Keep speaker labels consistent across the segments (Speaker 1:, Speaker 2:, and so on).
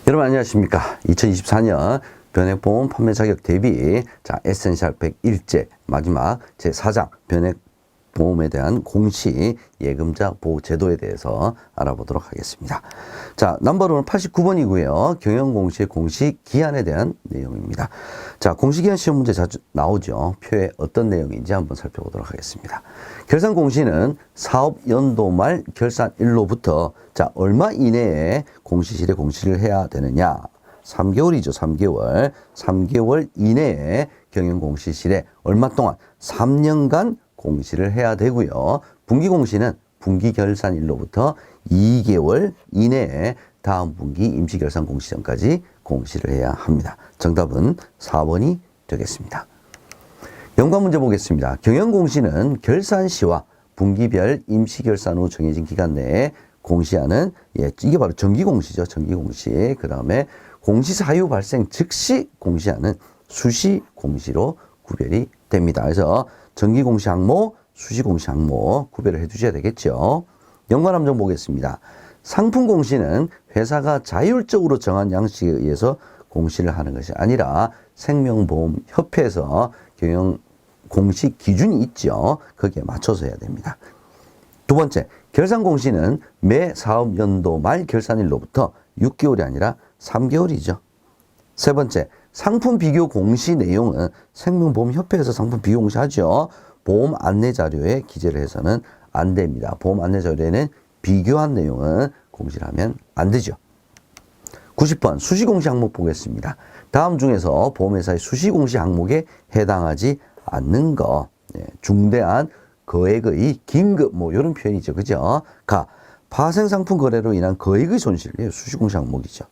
Speaker 1: 여러분 안녕하십니까. 2024년 변액보험 판매 자격 대비 에센셜 101제 마지막 제4장 변액보험에 대한 공시 예금자 보호 제도에 대해서 알아보도록 하겠습니다. 넘버로는 89번이고요. 경영공시의 공시 기한에 대한 내용입니다. 공시기한 시험 문제 자주 나오죠. 표에 어떤 내용인지 한번 살펴보도록 하겠습니다. 결산공시는 사업연도 말 결산일로부터 얼마 이내에 공시실에 공시를 해야 되느냐. 3개월이죠. 3개월. 3개월 이내에 경영공시실에 얼마 동안 3년간 공시를 해야 되고요. 분기공시는 분기결산일로부터 2개월 이내에 다음 분기 임시결산 공시전까지 공시를 해야 합니다. 정답은 4번이 되겠습니다. 연관 문제 보겠습니다. 경영공시는 결산시와 분기별 임시결산 후 정해진 기간 내에 공시하는 이게 바로 정기공시죠. 정기공시. 그 다음에 공시 사유 발생 즉시 공시하는 수시공시로 구별이 됩니다. 그래서 정기공시 항목, 수시공시 항목 구별을 해 주셔야 되겠죠. 연관 함정 보겠습니다. 상품공시는 회사가 자율적으로 정한 양식에 의해서 공시를 하는 것이 아니라 생명보험협회에서 경영 공시 기준이 있죠. 거기에 맞춰서 해야 됩니다. 두 번째, 결산공시는 매 사업연도 말 결산일로부터 6개월이 아니라 3개월이죠. 세 번째, 상품 비교 공시 내용은 생명보험협회에서 상품 비교 공시하죠. 보험 안내 자료에 기재를 해서는 안 됩니다. 보험 안내 자료에는 비교한 내용은 공시를 하면 안 되죠. 90번 수시공시 항목 보겠습니다. 다음 중에서 보험회사의 수시공시 항목에 해당하지 않는 거, 중대한 거액의 긴급 이런 표현이죠. 그죠? 파생상품 거래로 인한 거액의 손실, 수시공시 항목이죠.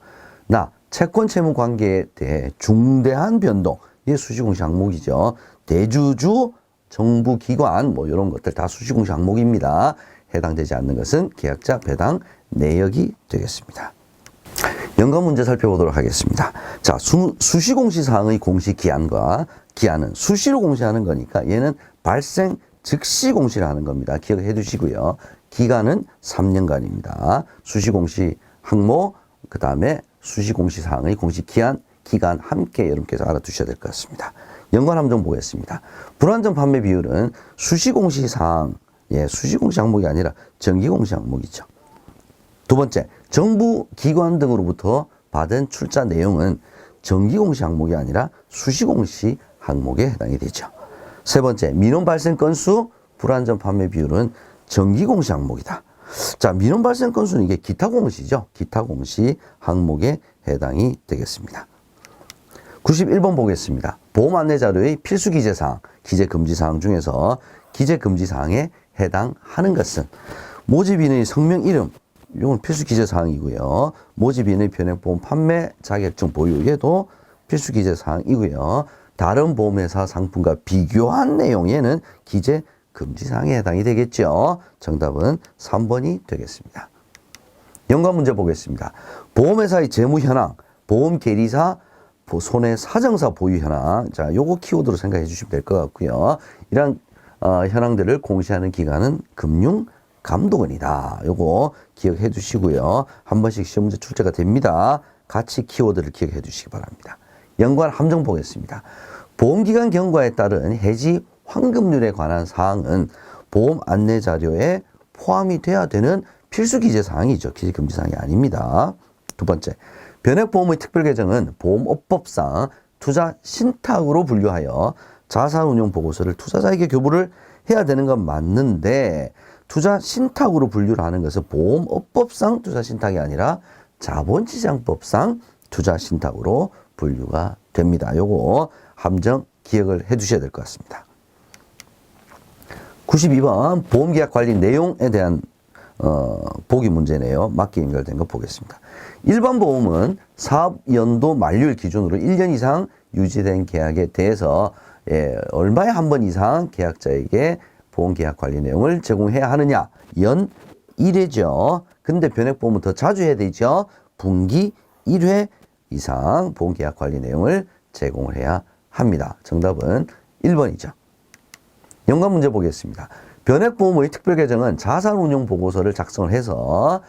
Speaker 1: 채권 채무 관계에 대해 중대한 변동, 이게 수시공시 항목이죠. 대주주, 정부기관 이런 것들 다 수시공시 항목입니다. 해당되지 않는 것은 계약자 배당 내역이 되겠습니다. 연관 문제 살펴보도록 하겠습니다. 수시공시 사항의 공시 기한과 기한은 수시로 공시하는 거니까 얘는 발생 즉시 공시를 하는 겁니다. 기억해 두시고요. 기간은 3년간입니다. 수시공시 항목, 그 다음에 수시공시 사항의 공시 기한, 기간 함께 여러분께서 알아두셔야 될 것 같습니다. 연관 함정 보겠습니다. 불완전 판매 비율은 수시공시 사항, 수시공시 항목이 아니라 정기공시 항목이죠. 두 번째, 정부 기관 등으로부터 받은 출자 내용은 정기공시 항목이 아니라 수시공시 항목에 해당이 되죠. 세 번째, 민원 발생 건수, 불완전 판매 비율은 정기공시 항목이다. 민원 발생 건수는 이게 기타공시죠. 기타공시 항목에 해당이 되겠습니다. 91번 보겠습니다. 보험 안내 자료의 필수 기재사항, 기재금지사항 중에서 기재금지사항에 해당하는 것은 모집인의 성명 이름, 이건 필수 기재사항이고요. 모집인의 변액보험 판매 자격증 보유, 얘도 필수 기재사항이고요. 다른 보험회사 상품과 비교한 내용에는 기재금지사항에 해당이 되겠죠. 정답은 3번이 되겠습니다. 연관 문제 보겠습니다. 보험회사의 재무 현황, 보험계리사 손해 사정사 보유 현황. 요거 키워드로 생각해 주시면 될 것 같고요. 이런 현황들을 공시하는 기관은 금융감독원이다. 요거 기억해 두시고요. 한 번씩 시험 문제 출제가 됩니다. 같이 키워드를 기억해 두시기 바랍니다. 연관 함정 보겠습니다. 보험기간 경과에 따른 해지 환급률에 관한 사항은 보험 안내 자료에 포함이 돼야 되는 필수 기재 사항이죠. 기재금지 사항이 아닙니다. 두 번째, 변액보험의 특별 개정은 보험업법상 투자 신탁으로 분류하여 자산운용 보고서를 투자자에게 교부를 해야 되는 건 맞는데, 투자 신탁으로 분류를 하는 것은 보험업법상 투자 신탁이 아니라 자본시장법상 투자 신탁으로 분류가 됩니다. 요거 함정 기억을 해 두셔야 될 것 같습니다. 92번 보험계약 관리 내용에 대한 보기 문제네요. 맞게 연결된 거 보겠습니다. 일반 보험은 사업연도 만료일 기준으로 1년 이상 유지된 계약에 대해서 얼마에 한 번 이상 계약자에게 보험계약 관리 내용을 제공해야 하느냐? 연 1회죠. 근데 변액보험은 더 자주 해야 되죠. 분기 1회 이상 보험계약 관리 내용을 제공을 해야 합니다. 정답은 1번이죠. 연관 문제 보겠습니다. 변액보험의 특별 개정은 자산운용 보고서를 작성을 해서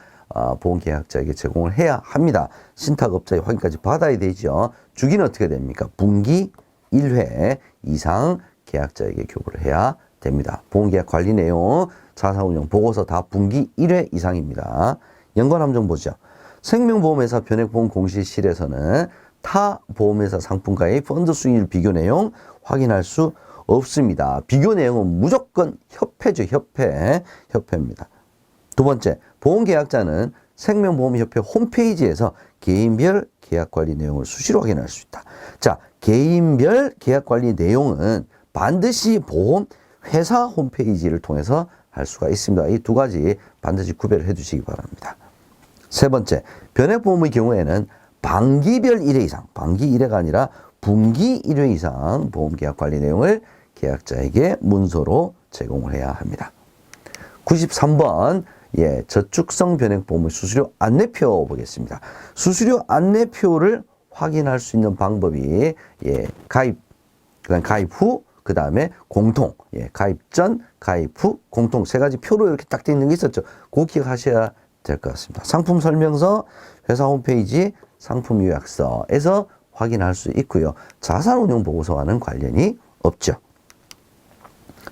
Speaker 1: 보험계약자에게 제공을 해야 합니다. 신탁업자의 확인까지 받아야 되죠. 주기는 어떻게 됩니까? 분기 1회 이상 계약자에게 교부를 해야 됩니다. 보험계약 관리 내용, 자사운용 보고서 다 분기 1회 이상입니다. 연관함정 보죠. 생명보험회사 변액보험 공시실에서는 타 보험회사 상품과의 펀드 수익률 비교 내용 확인할 수 없습니다. 비교 내용은 무조건 협회죠. 협회입니다. 두 번째, 보험계약자는 생명보험협회 홈페이지에서 개인별 계약관리 내용을 수시로 확인할 수 있다. 자, 개인별 계약관리 내용은 반드시 보험회사 홈페이지를 통해서 할 수가 있습니다. 이 두 가지 반드시 구별을 해 주시기 바랍니다. 세 번째, 변액보험의 경우에는 반기별 1회 이상, 반기 1회가 아니라 분기 1회 이상 보험계약 관리 내용을 계약자에게 문서로 제공을 해야 합니다. 93번, 저축성 변액보험의 수수료 안내표 보겠습니다. 수수료 안내표를 확인할 수 있는 방법이, 가입, 그다음 가입 후, 그 다음에 공통, 가입 전, 가입 후, 공통 세 가지 표로 이렇게 딱 되어 있는 게 있었죠. 그거 기억하셔야 될 것 같습니다. 상품 설명서, 회사 홈페이지, 상품 요약서에서 확인할 수 있고요. 자산운용 보고서와는 관련이 없죠.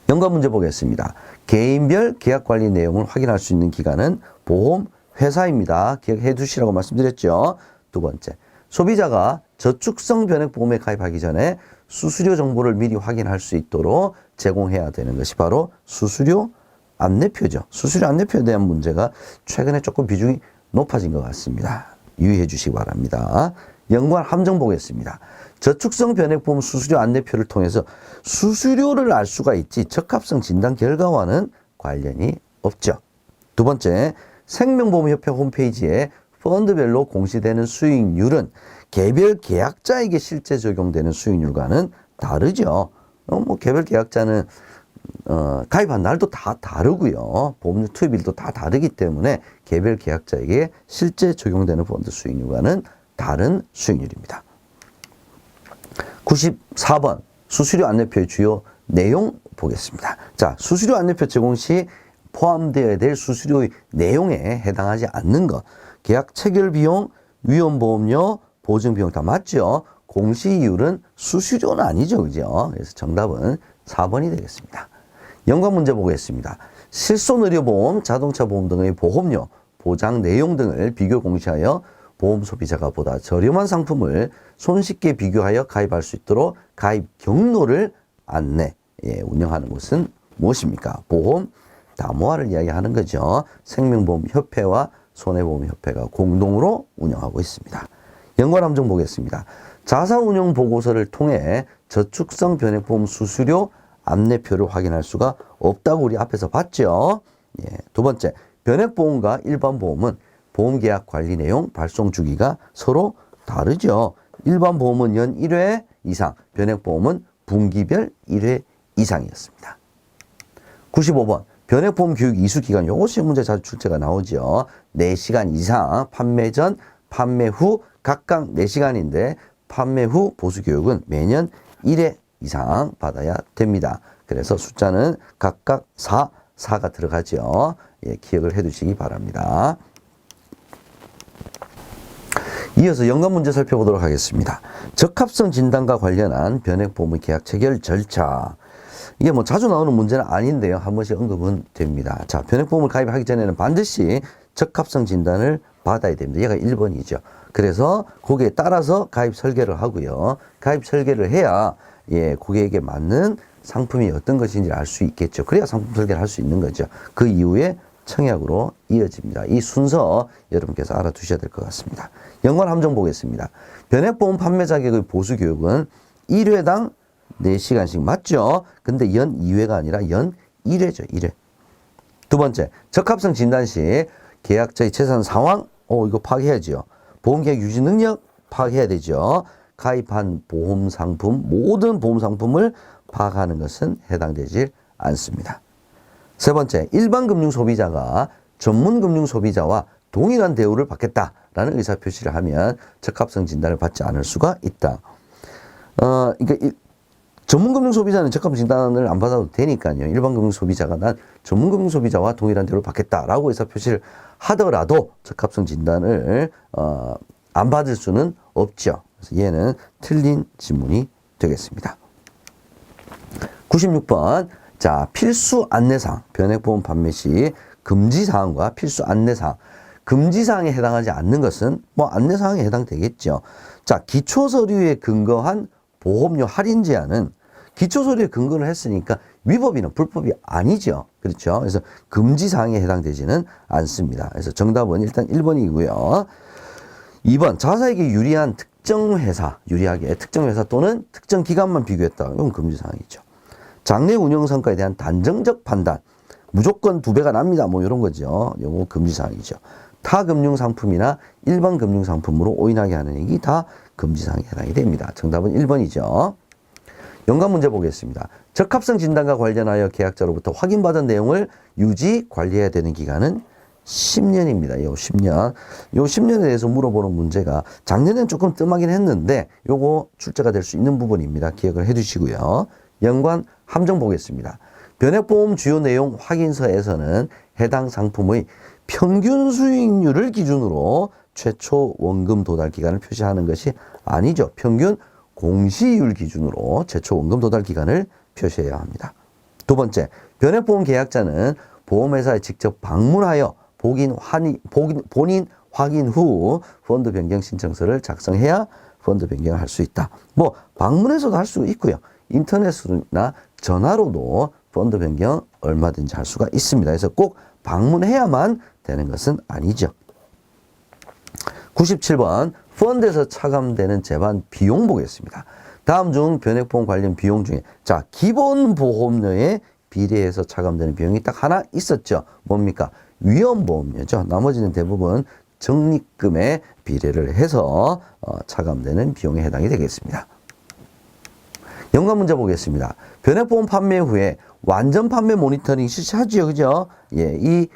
Speaker 1: 연관 문제 보겠습니다. 개인별 계약 관리 내용을 확인할 수 있는 기관은 보험회사입니다. 기억해 두시라고 말씀드렸죠. 두 번째, 소비자가 저축성 변액보험에 가입하기 전에 수수료 정보를 미리 확인할 수 있도록 제공해야 되는 것이 바로 수수료 안내표죠. 수수료 안내표에 대한 문제가 최근에 조금 비중이 높아진 것 같습니다. 유의해 주시기 바랍니다. 연관 함정 보겠습니다. 저축성 변액보험 수수료 안내표를 통해서 수수료를 알 수가 있지 적합성 진단 결과와는 관련이 없죠. 두 번째, 생명보험협회 홈페이지에 펀드별로 공시되는 수익률은 개별 계약자에게 실제 적용되는 수익률과는 다르죠. 개별 계약자는 가입한 날도 다 다르고요. 보험료 투입일도 다 다르기 때문에 개별 계약자에게 실제 적용되는 펀드 수익률과는 다른 수익률입니다. 94번, 수수료 안내표의 주요 내용 보겠습니다. 자, 수수료 안내표 제공 시 포함되어야 될 수수료의 내용에 해당하지 않는 것, 계약 체결 비용, 위험보험료, 보증비용 다 맞죠? 공시이율은 수수료는 아니죠. 그죠? 그래서 정답은 4번이 되겠습니다. 연관 문제 보겠습니다. 실손의료보험, 자동차보험 등의 보험료, 보장 내용 등을 비교 공시하여 보험 소비자가 보다 저렴한 상품을 손쉽게 비교하여 가입할 수 있도록 가입 경로를 운영하는 곳은 무엇입니까? 보험 담화를 이야기하는 거죠. 생명보험협회와 손해보험협회가 공동으로 운영하고 있습니다. 연관 함정 보겠습니다. 자사운용 보고서를 통해 저축성 변액보험 수수료 안내표를 확인할 수가 없다고 우리 앞에서 봤죠. 두 번째, 변액보험과 일반보험은 보험계약 관리 내용 발송 주기가 서로 다르죠. 일반보험은 연 1회 이상, 변액보험은 분기별 1회 이상이었습니다. 95번, 변액보험 교육 이수기간, 요거 시험 문제 자주 출제가 나오죠. 4시간 이상, 판매 전, 판매 후 각각 4시간인데 판매 후 보수교육은 매년 1회 이상 받아야 됩니다. 그래서 숫자는 각각 4가 들어가죠. 기억을 해 두시기 바랍니다. 이어서 연관 문제 살펴보도록 하겠습니다. 적합성 진단과 관련한 변액보험의 계약 체결 절차. 이게 자주 나오는 문제는 아닌데요. 한 번씩 언급은 됩니다. 자, 변액보험을 가입하기 전에는 반드시 적합성 진단을 받아야 됩니다. 얘가 1번이죠. 그래서 거기에 따라서 가입 설계를 하고요. 가입 설계를 해야 고객에게 맞는 상품이 어떤 것인지 알 수 있겠죠. 그래야 상품 설계를 할 수 있는 거죠. 그 이후에 청약으로 이어집니다. 이 순서 여러분께서 알아두셔야 될 것 같습니다. 연관 함정 보겠습니다. 변액보험 판매 자격의 보수 교육은 1회당 4시간씩 맞죠? 근데 연 2회가 아니라 연 1회죠. 1회. 두 번째, 적합성 진단 시 계약자의 재산 상황, 이거 파악해야죠. 보험계약 유지 능력 파악해야 되죠. 가입한 보험 상품, 모든 보험 상품을 파악하는 것은 해당되지 않습니다. 세 번째, 일반 금융 소비자가 전문 금융 소비자와 동일한 대우를 받겠다라는 의사표시를 하면 적합성 진단을 받지 않을 수가 있다. 그러니까 전문금융 소비자는 적합 진단을 안 받아도 되니까요. 일반 금융 소비자가 난 전문금융 소비자와 동일한 대우를 받겠다라고 의사 표시를 하더라도 적합성 진단을 안 받을 수는 없죠. 그래서 얘는 틀린 지문이 되겠습니다. 96번. 자, 필수 안내사항. 변액보험 판매 시 금지사항과 필수 안내사항. 금지사항에 해당하지 않는 것은 뭐 안내사항에 해당되겠죠. 자, 기초서류에 근거한 보험료 할인 제한은 기초서류에 근거를 했으니까 위법이나 불법이 아니죠. 그렇죠. 그래서 금지사항에 해당되지는 않습니다. 그래서 정답은 일단 1번이고요. 2번. 자사에게 유리한 특정 회사, 유리하게 특정 회사 또는 특정 기간만 비교했다. 이건 금지사항이죠. 장래 운영 성과에 대한 단정적 판단. 무조건 2배가 납니다. 뭐 이런 거죠. 이거 금지사항이죠. 타 금융상품이나 일반 금융상품으로 오인하게 하는 얘기 다 금지사항에 해당이 됩니다. 정답은 1번이죠. 연관 문제 보겠습니다. 적합성 진단과 관련하여 계약자로부터 확인받은 내용을 유지 관리해야 되는 기간은 10년입니다. 요 10년. 요 10년에 대해서 물어보는 문제가 작년엔 조금 뜸하긴 했는데 요거 출제가 될 수 있는 부분입니다. 기억을 해 두시고요. 연관 함정 보겠습니다. 변액보험 주요 내용 확인서에서는 해당 상품의 평균 수익률을 기준으로 최초 원금 도달 기간을 표시하는 것이 아니죠. 평균 공시율 기준으로 최초 원금 도달 기간을 표시해야 합니다. 두 번째, 변액보험 계약자는 보험회사에 직접 방문하여 본인 확인 후 펀드 변경 신청서를 작성해야 펀드 변경을 할 수 있다. 뭐 방문해서도 할 수 있고요. 인터넷으로나 전화로도 펀드 변경 얼마든지 할 수가 있습니다. 그래서 꼭 방문해야만 되는 것은 아니죠. 97번. 펀드에서 차감되는 재반 비용 보겠습니다. 다음 중 변액보험 관련 비용 중에 자, 기본 보험료에 비례해서 차감되는 비용이 딱 하나 있었죠. 뭡니까? 위험보험료죠. 나머지는 대부분 적립금에 비례를 해서 차감되는 비용에 해당이 되겠습니다. 연관 문제 보겠습니다. 변액보험 판매 후에 완전 판매 모니터링 실시하죠. 그죠? 예, 이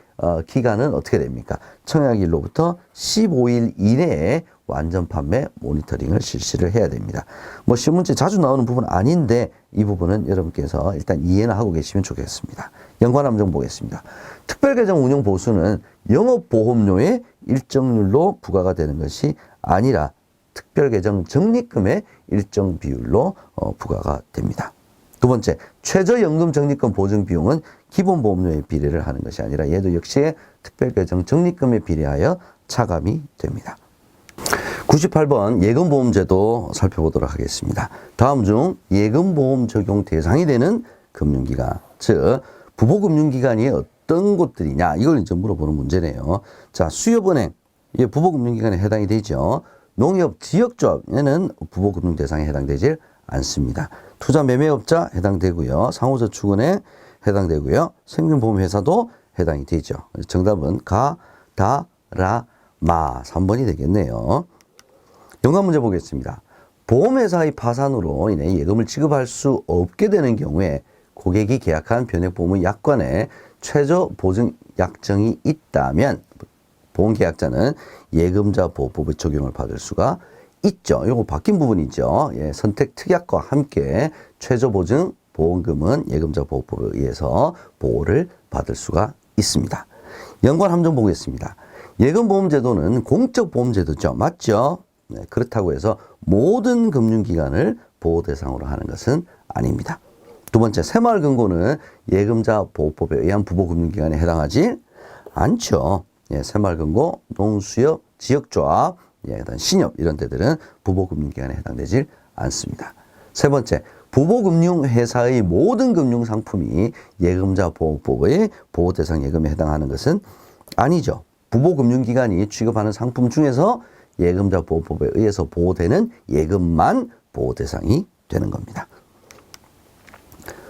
Speaker 1: 기간은 어떻게 됩니까? 청약일로부터 15일 이내에 완전 판매 모니터링을 실시를 해야 됩니다. 뭐 시험문제 자주 나오는 부분 아닌데 이 부분은 여러분께서 일단 이해는 하고 계시면 좋겠습니다. 연관 함정 보겠습니다. 특별계정 운용 보수는 영업보험료의 일정률로 부과가 되는 것이 아니라 특별계정 적립금의 일정 비율로 부과가 됩니다. 두 번째, 최저연금 적립금 보증 비용은 기본보험료에 비례를 하는 것이 아니라 얘도 역시 특별계정 적립금에 비례하여 차감이 됩니다. 98번 예금보험제도 살펴보도록 하겠습니다. 다음 중 예금보험 적용 대상이 되는 금융기관, 즉 부보금융기관이 어떤 곳들이냐 이걸 이제 물어보는 문제네요. 자, 수협은행, 이게 부보금융기관에 해당이 되죠. 농협지역조합에는 부보금융 대상에 해당되지 않습니다. 투자매매업자 해당되고요. 상호저축은행 해당되고요. 생명보험회사도 해당이 되죠. 정답은 가, 다, 라, 마 3번이 되겠네요. 연관 문제 보겠습니다. 보험회사의 파산으로 인해 예금을 지급할 수 없게 되는 경우에 고객이 계약한 변액보험의 약관에 최저 보증 약정이 있다면 보험계약자는 예금자 보호법의 적용을 받을 수가 있죠. 이거 바뀐 부분이죠. 예, 선택 특약과 함께 최저 보증 보험금은 예금자 보호법에 의해서 보호를 받을 수가 있습니다. 연관 함정 보겠습니다. 예금보험제도는 공적보험제도죠. 맞죠? 네, 그렇다고 해서 모든 금융기관을 보호 대상으로 하는 것은 아닙니다. 두 번째, 새마을금고는 예금자 보호법에 의한 부보금융기관에 해당하지 않죠. 예, 새마을금고, 농수협, 지역조합, 예, 신협 이런 데들은 부보금융기관에 해당되지 않습니다. 세 번째, 부보금융회사의 모든 금융상품이 예금자 보호법의 보호대상 예금에 해당하는 것은 아니죠. 부보금융기관이 취급하는 상품 중에서 예금자 보호법에 의해서 보호되는 예금만 보호대상이 되는 겁니다.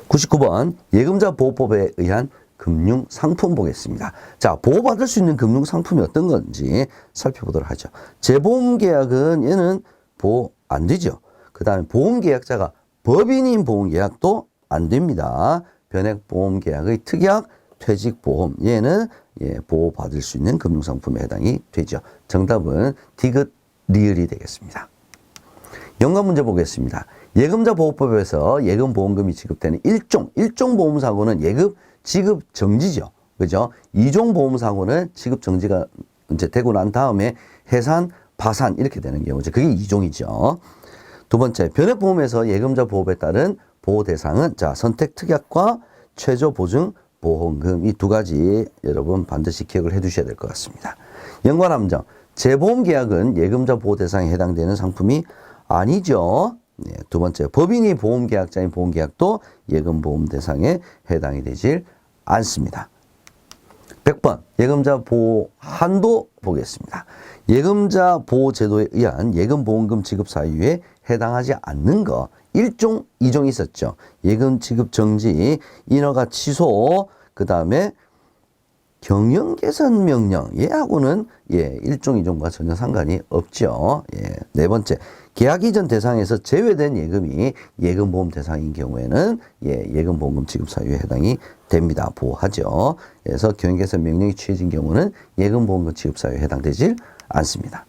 Speaker 1: 99번 예금자 보호법에 의한 금융상품 보겠습니다. 자, 보호받을 수 있는 금융상품이 어떤 건지 살펴보도록 하죠. 재보험계약은 얘는 보호 안 되죠. 그 다음에 보험계약자가 법인인 보험계약도 안 됩니다. 변액보험계약의 특약, 퇴직보험 얘는 예, 보호받을 수 있는 금융상품에 해당이 되죠. 정답은 디귿, 리을이 되겠습니다. 연관 문제 보겠습니다. 예금자 보호법에서 예금보험금이 지급되는 1종 보험사고는 예금 지급 정지죠. 그죠? 2종 보험사고는 지급 정지가 이제 되고 난 다음에 해산, 파산 이렇게 되는 경우죠. 그게 2종이죠. 두 번째, 변액보험에서 예금자 보호법에 따른 보호 대상은 자, 선택특약과 최저보증 보험금 이 두 가지 여러분 반드시 기억을 해 두셔야 될 것 같습니다. 연관함정, 재보험 계약은 예금자 보호 대상에 해당되는 상품이 아니죠. 네, 두 번째, 법인이 보험계약자인 보험계약도 예금보험 대상에 해당이 되질 않습니다. 100번 예금자 보호 한도 보겠습니다. 예금자 보호 제도에 의한 예금보험금 지급 사유에 해당하지 않는 거 1종, 2종 있었죠. 예금 지급 정지, 인허가 취소, 그 다음에 경영 개선 명령 얘하고는 1종, 2종과 전혀 상관이 없죠. 네 번째, 계약 이전 대상에서 제외된 예금이 예금보험 대상인 경우에는 예금보험금 지급 사유에 해당이 됩니다. 보호하죠. 그래서 경영 개선 명령이 취해진 경우는 예금보험금 지급 사유에 해당되질 않습니다.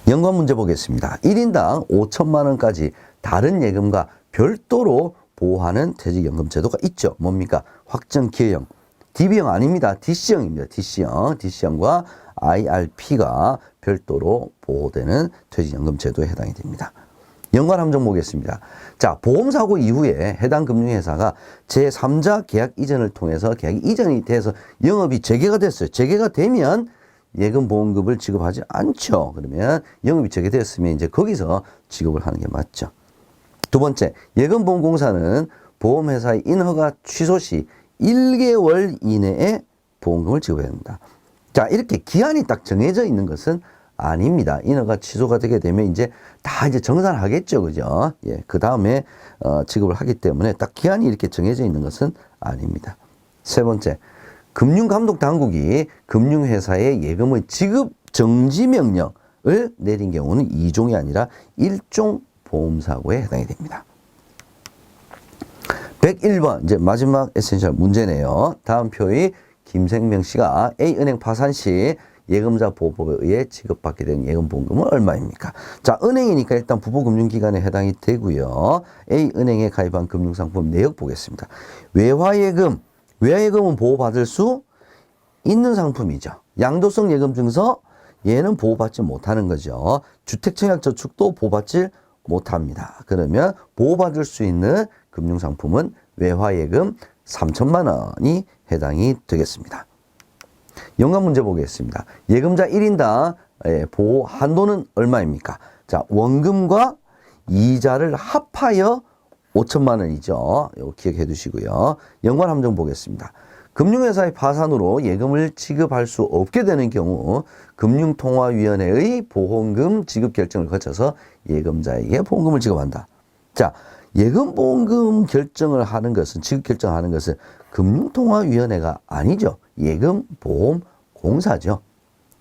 Speaker 1: 연관 문제 보겠습니다. 1인당 5천만 원까지 다른 예금과 별도로 보호하는 퇴직연금 제도가 있죠. 뭡니까? 확정기여형. DB형 아닙니다. DC형입니다. DC형. DC형과 IRP가 별도로 보호되는 퇴직연금 제도에 해당이 됩니다. 연관 함정 보겠습니다. 자, 보험사고 이후에 해당 금융회사가 제3자 계약 이전을 통해서 계약 이전이 돼서 영업이 재개가 됐어요. 재개가 되면 예금보험금을 지급하지 않죠. 그러면 영업이 재개되었으면 이제 거기서 지급을 하는 게 맞죠. 두 번째, 예금보험공사는 보험회사의 인허가 취소 시 1개월 이내에 보험금을 지급해야 합니다. 자, 이렇게 기한이 딱 정해져 있는 것은 아닙니다. 인허가 취소가 되게 되면 이제 다 이제 정산하겠죠. 그죠? 그 다음에 지급을 하기 때문에 딱 기한이 이렇게 정해져 있는 것은 아닙니다. 세 번째, 금융감독당국이 금융회사의 예금의 지급 정지 명령을 내린 경우는 2종이 아니라 1종 보험사고에 해당이 됩니다. 101번 이제 마지막 에센셜 문제네요. 다음 표의 김생명 씨가 A은행 파산 시 예금자 보호법에 의해 지급받게 된 예금보험금은 얼마입니까? 자, 은행이니까 일단 부부금융기관에 해당이 되고요. A은행에 가입한 금융상품 내역 보겠습니다. 외화예금은 보호받을 수 있는 상품이죠. 양도성 예금증서 얘는 보호받지 못하는 거죠. 주택청약저축도 보호받지 못합니다. 그러면 보호받을 수 있는 금융상품은 외화예금 3천만 원이 해당이 되겠습니다. 연관 문제 보겠습니다. 예금자 1인당 보호 한도는 얼마입니까? 자, 원금과 이자를 합하여 5천만 원이죠. 이거 기억해 두시고요. 연관 함정 보겠습니다. 금융회사의 파산으로 예금을 지급할 수 없게 되는 경우 금융통화위원회의 보험금 지급 결정을 거쳐서 예금자에게 보험금을 지급한다. 자, 예금보험금 결정을 하는 것은 지급 결정하는 것은 금융통화위원회가 아니죠. 예금보험공사죠.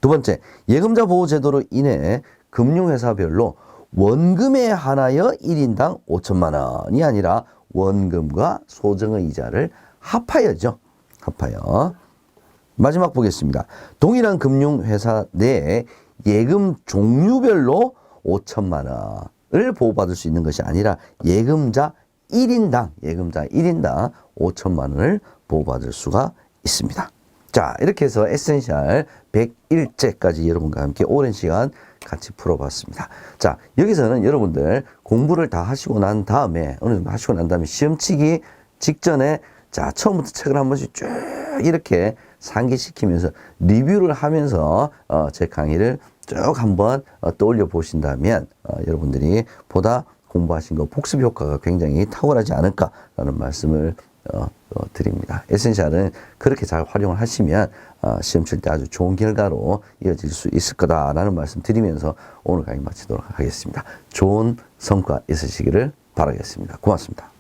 Speaker 1: 두 번째, 예금자 보호제도로 인해 금융회사별로 원금에 한하여 1인당 5천만 원이 아니라 원금과 소정의 이자를 합하여죠. 합하여. 마지막 보겠습니다. 동일한 금융회사 내에 예금 종류별로 5천만 원을 보호받을 수 있는 것이 아니라 예금자 1인당 5천만 원을 보호받을 수가 있습니다. 자, 이렇게 해서 에센셜 101제까지 여러분과 함께 오랜 시간 같이 풀어봤습니다. 자, 여기서는 여러분들 공부를 다 하시고 난 다음에 어느 정도 하시고 난 다음에 시험치기 직전에 자, 처음부터 책을 한 번씩 쭉 이렇게 상기시키면서 리뷰를 하면서 제 강의를 쭉 한번 떠올려 보신다면 여러분들이 보다 공부하신 거 복습 효과가 굉장히 탁월하지 않을까라는 말씀을 드립니다. 에센셜은 그렇게 잘 활용을 하시면 시험 칠 때 아주 좋은 결과로 이어질 수 있을 거다라는 말씀 드리면서 오늘 강의 마치도록 하겠습니다. 좋은 성과 있으시기를 바라겠습니다. 고맙습니다.